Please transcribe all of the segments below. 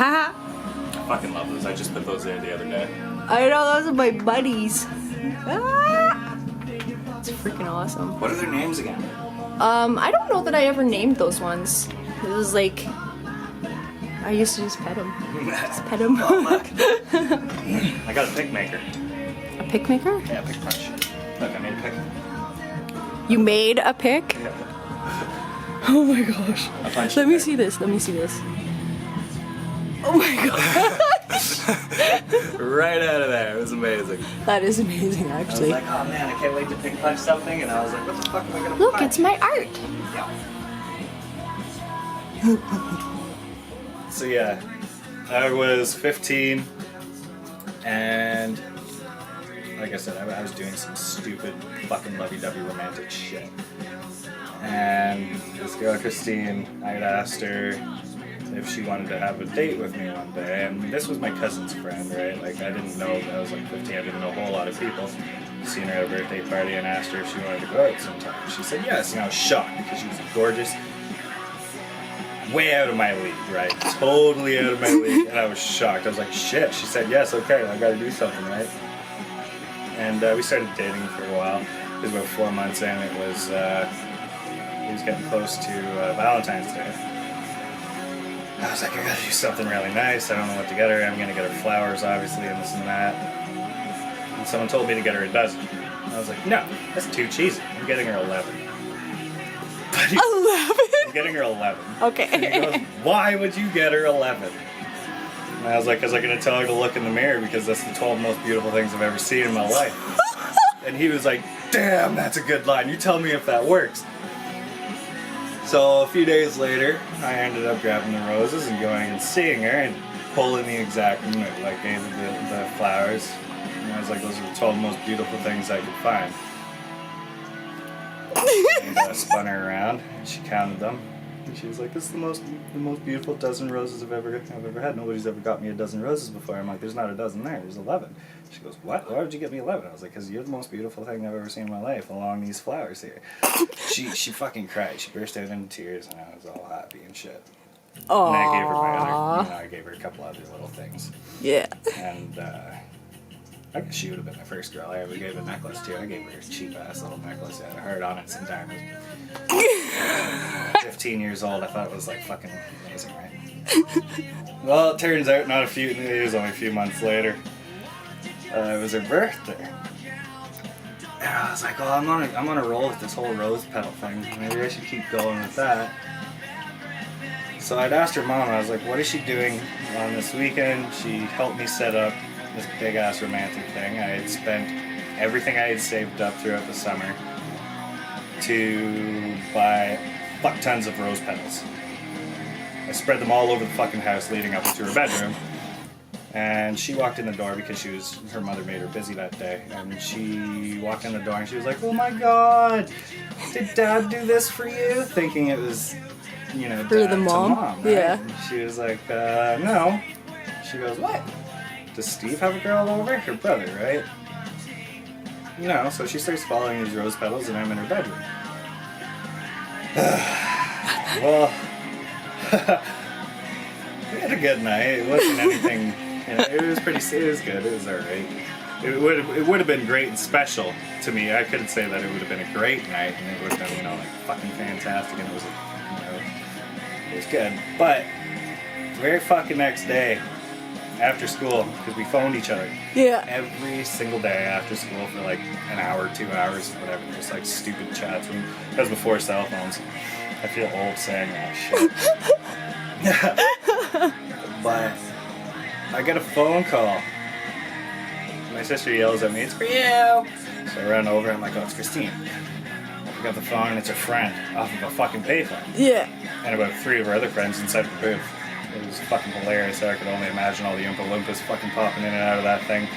Ha! I fucking love those. I just put those there the other day. I know, those are my buddies. Ah! It's freaking awesome. What are their names again? I don't know that I ever named those ones. It was like, I used to just pet them. Just pet them. Oh, look. I got a pick maker. A pick maker? Yeah, pick punch. Look, I made a pick. You made a pick? Yeah. Oh my gosh. Let me see this. Let me see this. Oh my god. Right out of there. It was amazing. That is amazing, I was actually. like, oh man, I can't wait to pick punch something. And I was like, what the fuck am I gonna Look, punch? it's my art. Yeah. So yeah, I was 15, and like I said, I was doing some stupid fucking lovey-dovey romantic shit. And this girl, Christine, I had asked her if she wanted to have a date with me one day, and this was my cousin's friend, right? Like, I didn't know, I was like 15, I didn't know a whole lot of people. Seen her at a birthday party and asked her if she wanted to go out sometime. She said yes, and I was shocked because she was gorgeous. Way out of my league, right? Totally out of my league, and I was shocked. I was like, shit. She said yes, okay, I gotta do something, right? And we started dating for a while. It was about 4 months in. It was getting close to Valentine's Day. I was like, I gotta do something really nice. I don't know what to get her. I'm gonna get her flowers, obviously, and this and that. And someone told me to get her a dozen. I was like, no, that's too cheesy. I'm getting her 11. 11? I'm getting her 11. Okay. And he goes, why would you get her 11? And I was like, because I'm going to tell her to look in the mirror because that's the 12 most beautiful things I've ever seen in my life. And he was like, damn, that's a good line. You tell me if that works. So a few days later, I ended up grabbing the roses and going and seeing her and pulling the exact mood. Like, gave her the flowers. And I was like, those are the 12 most beautiful things I could find. And spun her around, and she counted them, and she was like, "This is the most beautiful dozen roses I've ever had. Nobody's ever got me a dozen roses before." I'm like, "There's not a dozen there. There's 11." She goes, "What? Why would you get me 11?" I was like, "Because you're the most beautiful thing I've ever seen in my life, along these flowers here." She fucking cried. She burst out into tears, and I was all happy and shit. Aww. And I gave her my other, I gave her a couple other little things. Yeah. And I guess she would have been the first girl I ever gave a necklace to. I gave her a cheap-ass little necklace that had a heart on it, some diamonds. 15 years old, I thought it was like fucking amazing, right? Well, it turns out it was only a few months later. It was her birthday. And I was like, oh, I'm gonna roll with this whole rose petal thing. Maybe I should keep going with that. So I'd asked her mom, I was like, what is she doing on this weekend? She helped me set up this big ass romantic thing. I had spent everything I had saved up throughout the summer to buy fuck tons of rose petals. I spread them all over the fucking house leading up to her bedroom. And she walked in the door because her mother made her busy that day. And she walked in the door and she was like, "Oh my god, did Dad do this for you?" Thinking it was, Dad for the mom. to mom, right? Yeah. And she was like, no. She goes, "What? Does Steve have a girl over?" Her brother, right? No, so she starts following these rose petals and I'm in her bedroom. Well, we had a good night. It wasn't anything, it was good. It was alright. It would have been great and special to me. I couldn't say that it would have been a great night and it would have been, like fucking fantastic and it was, it was good. But, the very fucking next day, after school, because we phoned each other. Yeah. Every single day after school for like an hour, 2 hours, whatever. Just like stupid chats. That was before cell phones. I feel old saying that shit. But I get a phone call. My sister yells at me, "It's for you!" So I run over and I'm like, "Oh, it's Christine." I pick up the phone and it's her friend off of a fucking payphone. Yeah. And about 3 of her other friends inside the booth. It was fucking hilarious. I could only imagine all the Oompa Loompas fucking popping in and out of that thing.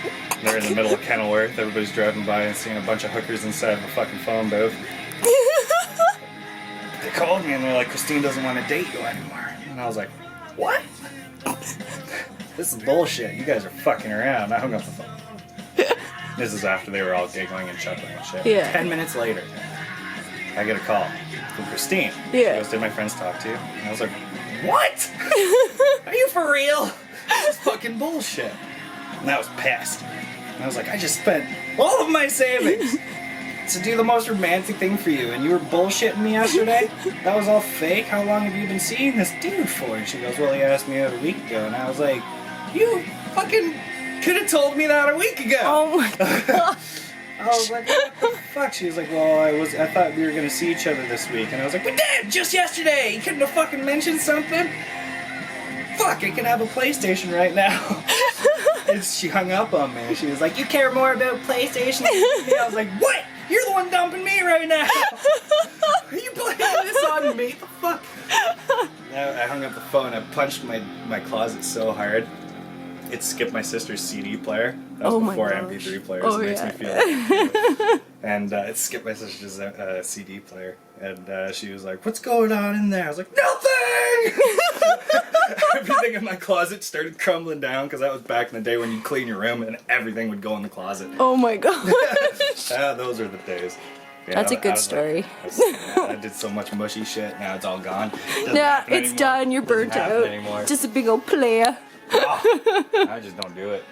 They're in the middle of Kenilworth. Everybody's driving by and seeing a bunch of hookers inside the fucking phone booth. They called me and they're like, "Christine doesn't want to date you anymore." And I was like, "What? This is bullshit. You guys are fucking around." I hung up the phone. This is after they were all giggling and chuckling and shit. Yeah. 10 minutes later, I get a call from Christine. Yeah. She goes, "Did my friends talk to you?" And I was like, what? Are you for real? This is fucking bullshit. And I was pissed. And I was like, I just spent all of my savings to do the most romantic thing for you, and you were bullshitting me yesterday? That was all fake? How long have you been seeing this dude for? And she goes, well, he asked me out a week ago. And I was like, you fucking could have told me that a week ago. Oh my god. I was like, what the fuck? She was like, well, I thought we were gonna see each other this week. And I was like, we did just yesterday. You couldn't have fucking mentioned something? Fuck, I can have a PlayStation right now. And she hung up on me. She was like, you care more about PlayStation than me? I was like, what? You're the one dumping me right now. Are you blaming this on me? The fuck? I hung up the phone. I punched my closet so hard. It skipped my sister's CD player. That was before MP3 players. Oh, it makes yeah. me feel like and it skipped my sister's CD player. And she was like, what's going on in there? I was like, nothing! Everything in my closet started crumbling down because that was back in the day when you'd clean your room and everything would go in the closet. Oh my god. Those are the days. Yeah, That's a good I was story. I did so much mushy shit. Now it's all gone. Doesn't Yeah, happen it's anymore. done. You're Doesn't burnt happen out. anymore. Just a big old player. Oh, I just don't do it.